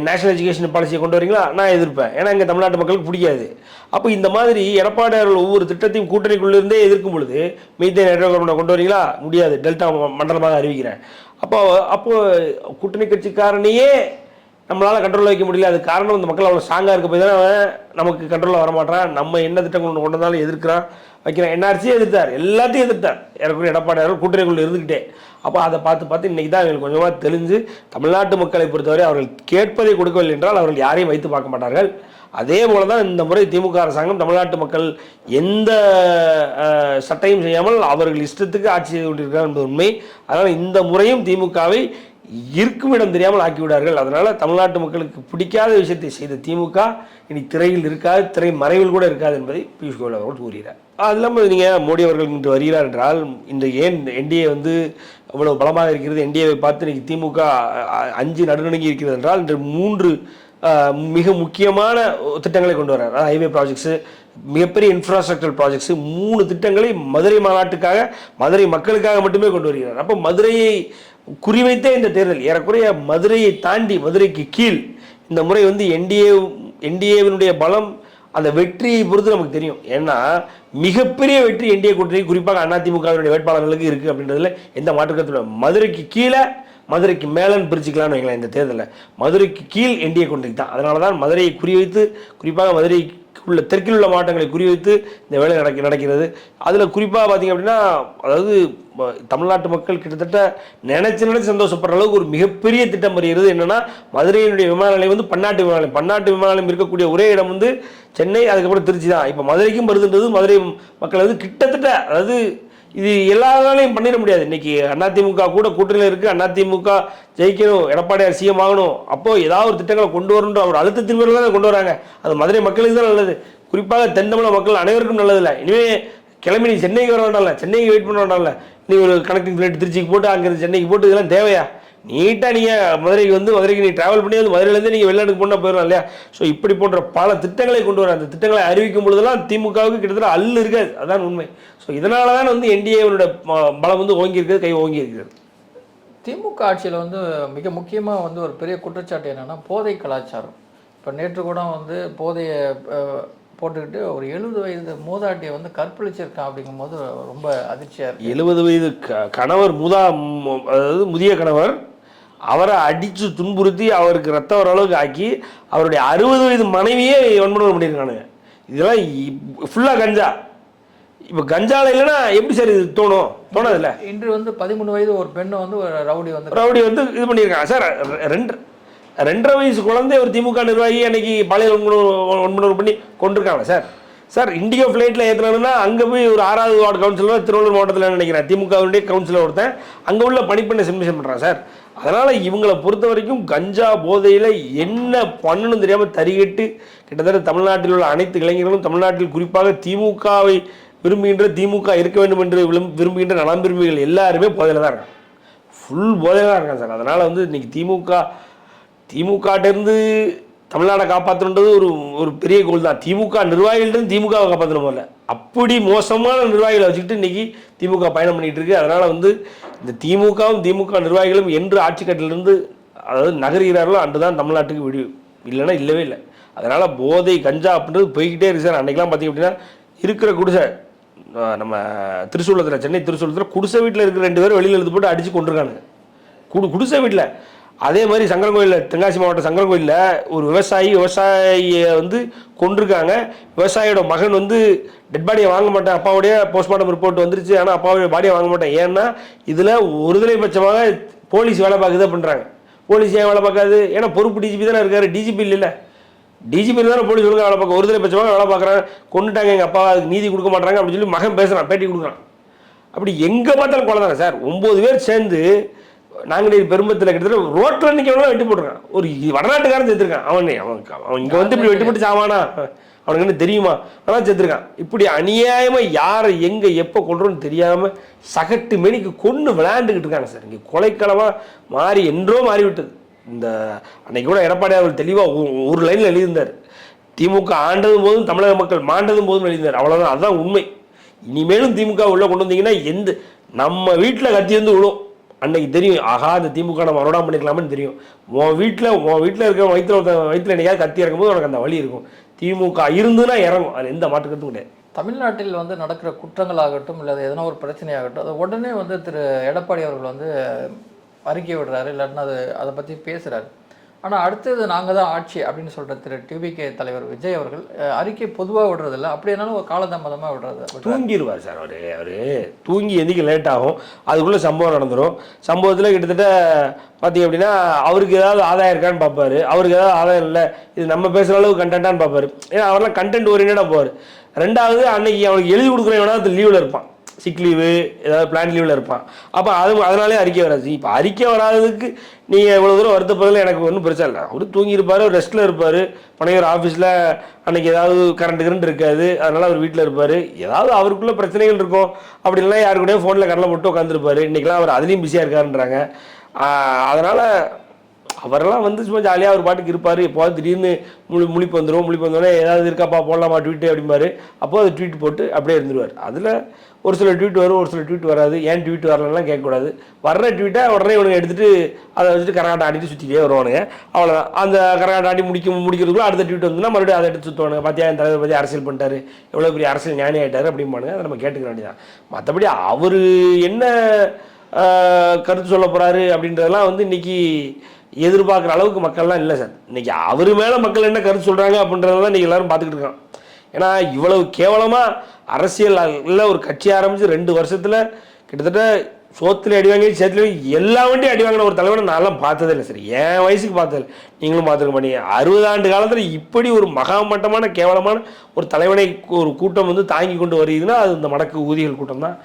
நேஷனல் எஜுகேஷன் பாலிசியை கொண்டு வரீங்களா, நான் எதிர்ப்பேன். ஏன்னா இங்கே தமிழ்நாட்டு மக்களுக்கு பிடிக்காது. அப்போ இந்த மாதிரி எடப்பாடியார்கள் ஒவ்வொரு திட்டத்தையும் கூட்டணிக்குள்ளேருந்தே எதிர்க்கும் பொழுது மீத்தேன் ஹைட்ரோகார்பனை கொண்டு வரீங்களா, முடியாது, டெல்டா மண்டலமாக அறிவிக்கிறேன். அப்போ கூட்டணி கட்சிக்காரனையே நம்மளால் கண்ட்ரோலில் வைக்க முடியல. அது காரணம் இந்த மக்கள் அவ்வளோ ஸ்ட்ராங்காக இருக்க போய் தானே நமக்கு கண்ட்ரோலில் வரமாட்டான். நம்ம என்ன திட்டம் கொண்டு வந்தாலும் எதிர்க்கிறான், வைக்கிறேன். என்ஆர்சியே எதிர்த்தார், எல்லாத்தையும் எதிர்த்தார். எனக்கு எடப்பாடியார்கள் கூட்டணிக்குள்ளே இருந்துக்கிட்டே. அப்போ அதை பார்த்து இன்றைக்கி தான் எங்களுக்கு கொஞ்சமாக தெரிஞ்சு தமிழ்நாட்டு மக்களை பொறுத்தவரை அவர்கள் கேட்பதை கொடுக்கவில்லை என்றால் அவர்கள் யாரையும் வைத்து பார்க்க மாட்டார்கள். அதே போல தான் இந்த முறை திமுக அரசாங்கம் தமிழ்நாட்டு மக்கள் எந்த சட்டையும் செய்யாமல் அவர்கள் இஷ்டத்துக்கு ஆட்சி செய்து கொண்டிருக்கிறார் என்பது உண்மை. அதனால் இந்த முறையும் திமுகவை இருக்கும் இடம் தெரியாமல் ஆக்கிவிடார்கள். அதனால் தமிழ்நாட்டு மக்களுக்கு பிடிக்காத விஷயத்தை செய்த திமுக இனி திரையில் இருக்காது, திரை மறைவில் கூட இருக்காது என்பதை பியூஷ் கோயல் அவர்கள் கூறுகிறார். அது இல்லாமல் நீங்கள் மோடி அவர்கள் இன்று வருகிறார் என்றால் இந்த ஏன் என்டிஏ வந்து அவ்வளவு பலமாக இருக்கிறது, என்டிஏவை பார்த்து இன்றைக்கி திமுக அஞ்சு நடுநடுங்கி இருக்கிறது என்றால் இன்று 3 மிக முக்கியமான திட்டங்களை கொண்டு வர்றார். ஹைவே ப்ராஜெக்ட்ஸு, மிகப்பெரிய இன்ஃப்ராஸ்ட்ரக்சர் ப்ராஜெக்ட்ஸு, 3 திட்டங்களை மதுரை மாநாட்டுக்காக மதுரை மக்களுக்காக மட்டுமே கொண்டு வருகிறார். அப்போ மதுரையை குறிவைத்தே இந்த தேர்தல் ஏறக்குறைய மதுரையை தாண்டி மதுரைக்கு கீழ் இந்த முறை வந்து என்டிஏவினுடைய பலம் அந்த வெற்றியை பொறுத்து நமக்கு தெரியும். ஏன்னா மிகப்பெரிய வெற்றி என்டிஏ கூட்டணி குறிப்பாக அதிமுகவினுடைய வேட்பாளர்களுக்கு இருக்குது அப்படின்றதுல எந்த மாற்றுக்கருத்துல. மதுரைக்கு கீழே மதுரைக்கு மேலன்னு பிரிச்சுக்கலான்னு வைக்கலாம். இந்த தேர்தலில் மதுரைக்கு கீழ் என்டிஏ கூட்டணி தான். அதனால தான் மதுரையை குறிவைத்து, குறிப்பாக மதுரைக்கு உள்ள தெற்கில் உள்ள மாவட்டங்களை குறிவைத்து இந்த வேலை நடக்கிறது. அதில் குறிப்பாக பார்த்திங்க அப்படின்னா, அதாவது தமிழ்நாட்டு மக்கள் கிட்டத்தட்ட நினைச்சு சந்தோஷப்படுற அளவுக்கு ஒரு மிகப்பெரிய திட்டம் வருகிறது. என்னென்னா மதுரையினுடைய விமான நிலையம் வந்து பன்னாட்டு விமான நிலையம் இருக்கக்கூடிய ஒரே இடம் வந்து சென்னை, அதுக்கப்புறம் திருச்சி தான். இப்போ மதுரைக்கும் வருதுன்றது மதுரை மக்கள் வந்து கிட்டத்தட்ட, அதாவது இது எல்லா நாளையும் பண்ணிட முடியாது. இன்னைக்கு அதிமுக கூட கூட்டணியில் இருக்குது, அதிமுக ஜெயிக்கணும், எடப்பாடியார் சிஎம் ஆகணும், அப்போது ஏதாவது ஒரு திட்டங்களை கொண்டு வரணுன்ற ஒரு அழுத்தத்தின் பேர் தான் கொண்டு வராங்க. அது மதுரை மக்களுக்கு தான் நல்லது, குறிப்பாக தென் தமிழக மக்கள் அனைவருக்கும் நல்லதில்லை. இனிமேல் கிளம்பி நீ சென்னைக்கு வர வேண்டாம்ல, சென்னைக்கு வெயிட் பண்ண வேண்டாம்ல, நீ ஒரு கனெக்டிங் ஃப்ளைட் திருச்சிக்கு போட்டு அங்கேருந்து சென்னைக்கு போட்டு இதெல்லாம் தேவையா? நீட்டாக நீங்கள் மதுரைக்கு வந்து மதுரைக்கு நீ ட்ராவல் பண்ணி வந்து மதுரையிலேருந்து நீங்கள் வெளிநாட்டுக்கு போனால் போயிடலாம் இல்லையா? ஸோ இப்படி போன்ற பல திட்டங்களை கொண்டு வர அந்த திட்டங்களை அறிவிக்கும் பொழுதெல்லாம் திமுகவுக்கு கிட்டத்தட்ட அல்லு இருக்காது, அதான் உண்மை. ஸோ இதனால தான் வந்து என்டிஏவோட பலம் வந்து ஓங்கி இருக்கிறது, கை ஓங்கி இருக்கிறது. திமுக ஆட்சியில் வந்து மிக முக்கியமாக வந்து ஒரு பெரிய குற்றச்சாட்டு என்னென்னா போதை கலாச்சாரம். இப்போ நேற்று கூட வந்து போதையை போட்டுக்கிட்டு ஒரு 70 வயது மூதாட்டியை வந்து கற்பழிச்சிருக்கான் அப்படிங்கும்போது ரொம்ப அதிர்ச்சியாக இருக்குது. 70 வயது கணவர் அதாவது முதிய கணவர், அவரை அடித்து துன்புறுத்தி அவருக்கு ரத்தம் வர அளவுக்கு ஆக்கி அவருடைய 60 வயது மனைவியே வன்முறை பண்ணியிருக்கானுங்க. இதெல்லாம் ஃபுல்லாக கஞ்சா. இப்போ கஞ்சாவில் இல்லைன்னா எப்படி சார் இது தோணதில்ல? இன்று வந்து 13 வயது ஒரு பெண்ணை வந்து ஒரு ரவுடி வந்து இது பண்ணியிருக்காங்க சார். 2.5 வயசு குழந்தை ஒரு திமுக நிர்வாகி அன்னைக்கு பாலியல் வன்முறை பண்ணி கொண்டிருக்காங்க சார். சார் இண்டிகோ ஃப்ளைட்டில் ஏற்றினா அங்கே போய் ஒரு 6வது வார்டு கவுன்சிலர் திருவள்ளூர் மாவட்டத்தில் நினைக்கிறேன் திமுகவுடைய கவுன்சிலர் ஒருத்தன் அங்கே உள்ள பணிப்பெண்ணை சப்மிஷன் பண்ணுறான் சார். அதனால் இவங்களை பொறுத்த வரைக்கும் கஞ்சா போதையில் என்ன பண்ணணும் தெரியாமல் தறிகட்டு கிட்டத்தட்ட தமிழ்நாட்டில் உள்ள அனைத்து இளைஞர்களும், தமிழ்நாட்டில் குறிப்பாக திமுகவை விரும்புகின்ற, திமுக இருக்க வேண்டும் என்று விரும்புகின்ற நலம் விரும்பிகள் எல்லாருமே போதையில் தான் இருக்காங்க, ஃபுல் போதையில் தான் இருக்காங்க சார். அதனால் வந்து இன்றைக்கி திமுகட்டேருந்து தமிழ்நாடை காப்பாற்றணுன்றது ஒரு பெரிய கோல் தான். திமுக நிர்வாகிகள்ட்டு திமுகவை காப்பாற்றணும் போல அப்படி மோசமான நிர்வாகிகளை வச்சுக்கிட்டு இன்றைக்கி திமுக பயணம் பண்ணிகிட்டு இருக்கு. அதனால் வந்து இந்த திமுக நிர்வாகிகளும் என்று ஆட்சி கட்டிலிருந்து அதாவது நகர்கிறார்களோ அன்று தான் தமிழ்நாட்டுக்கு இல்லைன்னா இல்லவே இல்லை. அதனால் போதை கஞ்சா அப்படின்றது போய்கிட்டே இருக்கு சார். அன்றைக்கெலாம் பார்த்திங்க அப்படின்னா இருக்கிற குடிசை நம்ம திருச்சூலத்தில், சென்னை திருச்சூலத்தில் குடிசை வீட்டில் இருக்கிற 2 பேரும் வெளியில் எழுது போட்டு அடித்து கொண்டிருக்கானுங்க குடிசை வீட்டில். அதே மாதிரி சங்கரங்கோயிலில், தென்காசி மாவட்டம் சங்கரங்கோயிலில் ஒரு விவசாயியை வந்து கொண்டிருக்காங்க. விவசாயியோட மகன் வந்து டெட் பாடியை வாங்க மாட்டேன், அப்பாவுடைய போஸ்ட்மார்ட்டம் ரிப்போர்ட் வந்துருச்சு, ஆனால் அப்பாவுடைய பாடியை வாங்க மாட்டேன். ஏன்னா இதில் ஒருதலை பட்சமாக போலீஸ் வேலை பார்க்குதா பண்ணுறாங்க. போலீஸ் ஏன் வேலை பார்க்காது? ஏன்னா பொறுப்பு டிஜிபி தானே இருக்காரு, டிஜிபி இல்லை. டிஜிபி தானே போலீஸ் ஒழுங்காக வேலை பார்க்க, ஒருதலை பட்சமாக வேலை பார்க்குறாங்க. கொண்டுட்டாங்க எங்கள் அப்பா, அதுக்கு நீதி கொடுக்க மாட்டாங்க அப்படின்னு சொல்லி மகன் பேசுகிறான், பேட்டி கொடுக்குறான். அப்படி எங்கே பார்த்தாலும் கொலை தானே சார். 9 பேர் சேர்ந்து நாங்குநேரி பெரும்பத்தில் கிட்டத்தட்ட ரோட்டில் நிற்கவங்களாம் வெட்டி போட்டிருக்கான். ஒரு வடநாட்டுக்காரன் சேர்த்துருக்கான். அவன் இங்கே வந்து இப்படி வெட்டி போட்டு சாவானா, அவனுக்கு என்ன தெரியுமா? ஆனால் சேர்த்துருக்கான். இப்படி அநியாயமாக யாரை எங்கே எப்போ கொள்றோன்னு தெரியாமல் சகட்டு மெனிக்கு கொண்டு விளையாண்டுக்கிட்டு இருக்காங்க சார். இங்கே கொலைக்களமாக மாறி என்றோ மாறிவிட்டது. இந்த அன்னைக்கு கூட எடப்பாடி அவர்கள் தெளிவாக ஒரு லைனில் எழுதியிருந்தார், திமுக ஆண்டதும் போதும் தமிழக மக்கள் மாண்டதும் போதும் எழுதினார். அவ்வளோதான், அதுதான் உண்மை. இனிமேலும் திமுக உள்ளே கொண்டு வந்தீங்கன்னா நம்ம வீட்டில் கத்தி வந்து விழும். அன்னைக்கு தெரியும், ஆகா இந்த திமுக நம்ம மறுபடியும் பண்ணிக்கலாம்னு தெரியும். உன் வீட்டில் இருக்க வயிற்றில் என்னைக்காவது கத்தி இறக்கும்போது உனக்கு அந்த வழி இருக்கும். திமுக இருந்துன்னா இறங்கும், அதில் எந்த மாற்றுக்கிறதும் கிடையாது. தமிழ்நாட்டில் வந்து நடக்கிற குற்றங்களாகட்டும் இல்லை எதனா ஒரு பிரச்சனையாகட்டும், அதை உடனே வந்து திரு எடப்பாடி அவர்கள் வந்து அறிக்கை விடுறாரு, இல்லாட்டினா அதை பற்றி பேசுகிறாரு. ஆனால் அடுத்தது நாங்கள் தான் ஆட்சி அப்படின்னு சொல்கிற திரு டிவிகே தலைவர் விஜய் அவர்கள் அறிக்கை பொதுவாக விடுறதில்ல, அப்படின்னாலும் ஒரு காலதாமதமாக விடுறது. தூங்கிடுவார் சார். அவர் தூங்கி எந்திக்க லேட் ஆகும், அதுக்குள்ளே சம்பவம் நடந்துடும். சம்பவத்தில் கிட்டத்தட்ட பார்த்தீங்க அப்படின்னா அவருக்கு ஏதாவது ஆதாயம் இருக்கான்னு பார்ப்பாரு, அவருக்கு ஏதாவது ஆதாயம் இல்லை, இது நம்ம பேசுகிற அளவுக்கு கண்டென்ட்டான்னு பார்ப்பாரு. ஏன்னா அவரெல்லாம் கண்டென்ட் ஓரியன்டாக போவார். ரெண்டாவது அன்னைக்கு அவனுக்கு எழுதி கொடுக்குறவனா லீவில் இருப்பான், சிக் லீவு ஏதாவது பிளான் லீவில் இருப்பான். அப்போ அதனாலே அறிக்கை வராது. இப்போ அறிக்கை வராததுக்கு நீங்கள் எவ்வளோ தூரம் வருத்தப்படுறதுல எனக்கு ஒன்றும் பிரச்சனை இல்லை. அவரு தூங்கியிருப்பார், ரெஸ்ட்டில் இருப்பார். பனையூர் ஆஃபீஸில் அன்றைக்கி ஏதாவது கரண்ட் இருக்காது, அதனால் அவர் வீட்டில் இருப்பார். ஏதாவது அவருக்குள்ளே பிரச்சனைகள் இருக்கும். அப்படி இல்லைனா யாரு கூடயும் ஃபோனில் கடலை போட்டு உட்காந்துருப்பார். இன்றைக்கெலாம் அவர் அதுலேயும் பிஸியாக இருக்காருன்றாங்க. அதனால் அவரெல்லாம் வந்து சும்மா ஜாலியாக ஒரு பாட்டுக்கு இருப்பார். எப்போது திடீர்னு முழிப்பு வந்தோடனே ஏதாவது இருக்காப்பா போடலாமா ட்வீட்டு அப்படிம்பாரு. அப்போது அது ட்வீட் போட்டு அப்படியே இருந்துருவார். அதில் ஒரு சில ட்வீட் வரும், ஒரு சில ட்வீட் வராது. ஏன் ட்வீட் வரலாம் கேட்கக்கூடாது. வர்ற ட்வீட்டை உடனே இவனுங்க எடுத்துகிட்டு அதை வச்சுட்டு கரகாட்டம் ஆடிட்டு சுற்றிட்டே வருவானுங்க. அவ்வளோதான். அந்த கரகாட்டம் ஆடி முடிக்கிறதுக்குள்ள அடுத்த ட்வீட் வந்துன்னா மறுபடியும் அதை எடுத்து சுற்றுவானுங்க. பார்த்தியா என் தலைவர் பற்றி அரசியல் பண்ணிட்டாரு, எவ்வளோ பெரிய அரசியல் ஞானி ஆகிட்டார் அப்படிம்பானுங்க. அதை நம்ம கேட்டுக்க வேண்டியதான். மற்றபடி அவர் என்ன கருத்து சொல்ல போகிறாரு அப்படின்றதெல்லாம் வந்து இன்றைக்கி எதிர்பார்க்குற அளவுக்கு மக்கள்லாம் இல்லை சார். இன்றைக்கி அவர் மேலே மக்கள் என்ன கருத்து சொல்கிறாங்க அப்படின்றதான் இன்றைக்கி எல்லோரும் பார்த்துக்கிட்டு இருக்கான். ஏன்னா இவ்வளவு கேவலமாக அரசியலில் ஒரு கட்சி ஆரம்பித்து 2 வருஷத்தில் கிட்டத்தட்ட சோத்துல அடி வாங்கி சேத்துல எல்லா வண்டியும் அடி வாங்கின ஒரு தலைவனை நான்லாம் பார்த்ததே இல்லை சார். என் வயசுக்கு பார்த்ததில்லை, நீங்களும் பார்த்துருக்க மாட்டீங்க. 60 ஆண்டு காலத்தில் இப்படி ஒரு மகாமட்டமான கேவலமான ஒரு தலைவனை ஒரு கூட்டம் வந்து தாங்கி கொண்டு வருதுன்னா அது இந்த மடக்கு ஊதிகள் கூட்டம் தான்.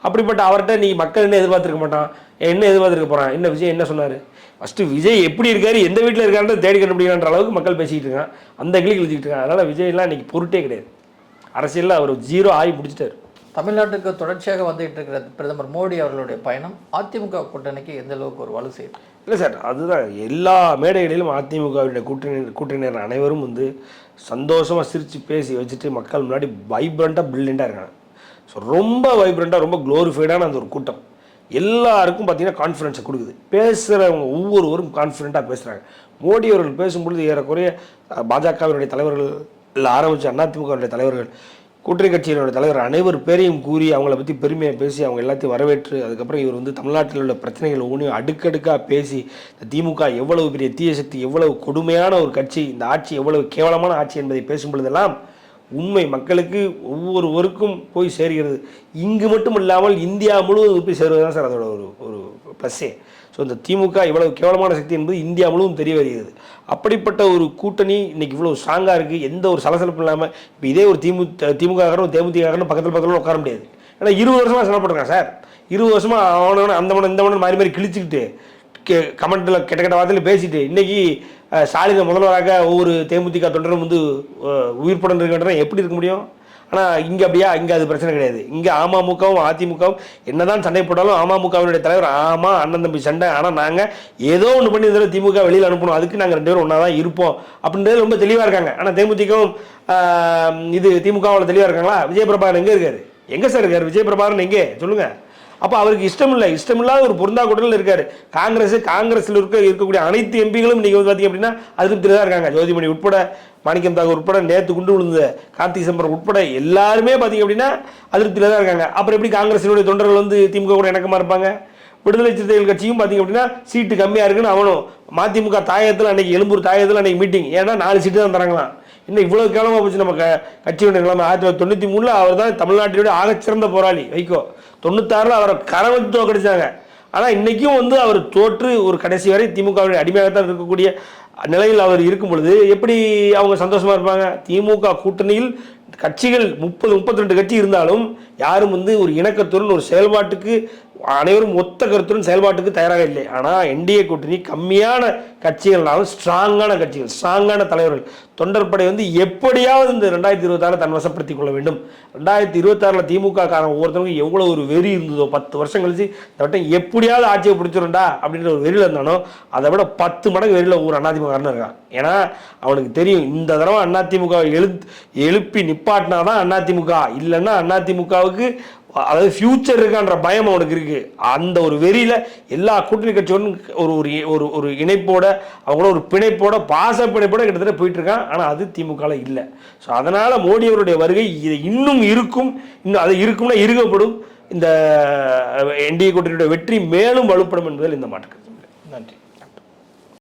அப்படிப்பட்ட அவர்கிட்ட நீ மக்கள் என்ன எதிர்பார்த்துருக்க மாட்டான், என்ன எதிர்பார்த்துருக்க போகிறான். என்ன விஜய் என்ன சொன்னார், ஃபஸ்ட்டு விஜய் எப்படி இருக்காரு, எந்த வீட்டில் இருக்காருன்னு தேடி கண்டுபிடிக்கிற அளவுக்கு மக்கள் பேசிக்கிட்டு இருக்கான், அந்த கிளிக்கு எழுதிக்கிட்டு இருக்காங்க. அதனால் விஜய்லாம் இன்றைக்கி பொருட்டே கிடையாது. அரசியலில் அவர் 0 ஆகி பிடிச்சிட்டார். தமிழ்நாட்டுக்கு தொடர்ச்சியாக வந்துகிட்டு இருக்கிற பிரதமர் மோடி அவர்களுடைய பயணம் அதிமுக கூட்டணிக்கு எந்த அளவுக்கு ஒரு வலு செய்யும்? இல்லை சார், அதுதான் எல்லா மேடைகளிலும் அதிமுகவுடைய கூட்டணியினர் அனைவரும் வந்து சந்தோஷமாக சிரித்து பேசி வச்சுட்டு மக்கள் முன்னாடி வைப்ரண்ட்டாக பிரில்லியண்ட்டாக இருக்காங்க. ஸோ ரொம்ப வைப்ரண்ட்டாக ரொம்ப க்ளோரிஃபைடான அந்த ஒரு கூட்டம் எல்லாருக்கும் பார்த்தீங்கன்னா கான்ஃபிடன்ஸை கொடுக்குது. பேசுகிறவங்க ஒவ்வொருவரும் கான்ஃபிடென்ட்டாக பேசுகிறாங்க. மோடி அவர்கள் பேசும்பொழுது ஏறக்குறைய பாஜகவினுடைய தலைவர்கள் ஆரம்பித்த அதிமுகவுடைய தலைவர்கள், கூட்டணி கட்சியினுடைய தலைவர் அனைவர் பேரையும் கூறி அவங்கள பற்றி பெருமையாக பேசி அவங்க எல்லாத்தையும் வரவேற்று, அதுக்கப்புறம் இவர் வந்து தமிழ்நாட்டில் உள்ள பிரச்சனைகள் ஒவ்வொன்றையும் அடுக்கடுக்காக பேசி, இந்த திமுக எவ்வளவு பெரிய தீய சக்தி, எவ்வளவு கொடுமையான ஒரு கட்சி, இந்த ஆட்சி எவ்வளவு கேவலமான ஆட்சி என்பதை பேசும் பொழுதெல்லாம் உண்மை மக்களுக்கு ஒவ்வொருவருக்கும் போய் சேர்கிறது. இங்கு மட்டும் இல்லாமல் இந்தியா முழுவதும் போய் சேருவது தான் சார் அதோட ஒரு ப்ளஸ்ஸே. ஸோ இந்த திமுக இவ்வளவு கேவலமான சக்தி என்பது இந்தியா முழுவதும் தெரிய வருகிறது. அப்படிப்பட்ட ஒரு கூட்டணி இன்னைக்கு இவ்வளோ ஸ்ட்ராங்காக இருக்குது. எந்த ஒரு சலசலப்பும் இல்லாமல் இப்போ இதே ஒரு திமுக தேமுதிக பக்கத்தில் உட்கார முடியாது. ஏன்னா 20 வருஷமாக சண்டை போட்டிருக்கான் சார். 20 வருஷமாக அவனவன அந்த மனம் இந்த மனம் மாறி கிழிச்சிக்கிட்டு கமெண்ட்டில் கெட்ட வார்த்தையில் பேசிட்டு இன்றைக்கி ஸ்டாலினை முதல்வராக ஒவ்வொரு தேமுதிக தொண்டரும் வந்து உயிர்ப்படன் இருக்கின்றன எப்படி இருக்க முடியும்? ஆனால் இங்கே அப்படியா? இங்கே அது பிரச்சனை கிடையாது. இங்கே அமமுகவும் அதிமுகவும் என்னதான் சண்டை போட்டாலும் அமமுகவினுடைய தலைவர் அண்ணன் தம்பி சண்டை, ஆனால் நாங்கள் ஏதோ ஒன்று பண்ணி இதில் திமுக வெளியில் அனுப்பணும், அதுக்கு நாங்கள் 2 பேரும் ஒன்றா தான் இருப்போம் அப்படின்றது ரொம்ப தெளிவாக இருக்காங்க. ஆனால் தேமுதிகவும் திமுகவும் தெளிவாக இருக்காங்களா? விஜய் பிரபாகரன் எங்கே இருக்காரு? எங்கே சார் இருக்கார் விஜய் பிரபாகரன்? எங்கே சொல்லுங்கள்? அப்போ அவருக்கு இஷ்டமில்லாத ஒரு பொருந்தா கூட்டணியில் இருக்காரு. காங்கிரஸில் இருக்கக்கூடிய அனைத்து எம்பிகளும் இன்றைக்கி வந்து பார்த்திங்க அப்படின்னா அதிருப்தியில் தான் இருக்காங்க. ஜோதிமணி உட்பட, மாணிக்கம் தாகூர் உட்பட, நேற்று குண்டு விழுந்த கார்த்திக் சிதம்பரம் உட்பட எல்லாருமே பார்த்திங்க அப்படின்னா அதிருப்தியில் தான் இருக்காங்க. அப்புறம் எப்படி காங்கிரஸினுடைய தொண்டர்கள் வந்து திமுக கூட இணக்கமாக இருப்பாங்க? விடுதலை சிறுத்தைகள் கட்சியும் பார்த்திங்க அப்படின்னா சீட்டு கம்மியாக இருக்குன்னு அவனும் மதிமுக தாயத்தில் அன்றைக்கி எழும்பூர் தாயத்தில் அன்றைக்கி மீட்டிங், ஏன்னா 4 சீட்டு தான் தராங்களாம். இன்னும் இவ்வளோ கேவலமாக போச்சு நம்ம கட்சியுடைய நிலைமை. 1993 அவர் தான் தமிழ்நாட்டினுடைய ஆகச்சிறந்த போராளி வைகோ. 96 அவரை கரவத்து தோக்கடிச்சாங்க. ஆனால் இன்றைக்கும் வந்து அவர் தோற்று ஒரு கடைசி வரை திமுகவுடைய அடிமையாகத்தான் இருக்கக்கூடிய நிலையில் அவர் இருக்கும் பொழுது எப்படி அவங்க சந்தோஷமாக இருப்பாங்க? திமுக கூட்டணியில் கட்சிகள் 30-32 கட்சி இருந்தாலும் யாரும் வந்து ஒரு இணக்கத்துடன் ஒரு செயல்பாட்டுக்கு அனைவரும் ஒத்த கருத்துடன் செயல்பாட்டுக்கு தயாராக இல்லை. ஆனால் என்டிஏ கூட்டணி கம்மியான கட்சிகள்னாலும் ஸ்ட்ராங்கான கட்சிகள், ஸ்ட்ராங்கான தலைவர்கள், தொண்டர்படை வந்து எப்படியாவது இந்த 2026 தன் வசப்படுத்திக் கொள்ள வேண்டும். 2026 திமுக காரன் ஒவ்வொருத்தவங்க எவ்வளோ ஒரு வெறி இருந்ததோ, 10 வருஷம் கழிச்சு இந்த வட்டம் எப்படியாவது ஆட்சியை பிடிச்சிருண்டா அப்படின்ற ஒரு வெறியில் இருந்தானோ அதை விட 10 மடங்கு வெறியில் ஒரு அதிமுகன்னு இருக்கான். ஏன்னா அவனுக்கு தெரியும் இந்த தடவை அதிமுக எழுப்பி நிப்பாட்டினாதான் அதிமுக, இல்லைன்னா அதிமுகவுக்கு அதாவது ஃபியூச்சர் இருக்கான்ற பயம் அவனுக்கு இருக்கு. அந்த ஒரு வெறியில எல்லா கூட்டணி கட்சியோடும் ஒரு இணைப்போட அவங்களோட ஒரு பிணைப்போட பாசப்பிணைப்போட கிட்டத்தட்ட போயிட்டு இருக்கான். ஆனால் அது திமுக இல்லை. ஸோ அதனால மோடி அவருடைய வருகை இது இன்னும் இருக்கும், இன்னும் அது இருக்கும்னா இருக்கப்படும். இந்த என்டிஏ கூட்டணியுடைய வெற்றி மேலும் வலுப்படும் என்பதில் இந்த மாற்று கருத்து இல்லை. நன்றி.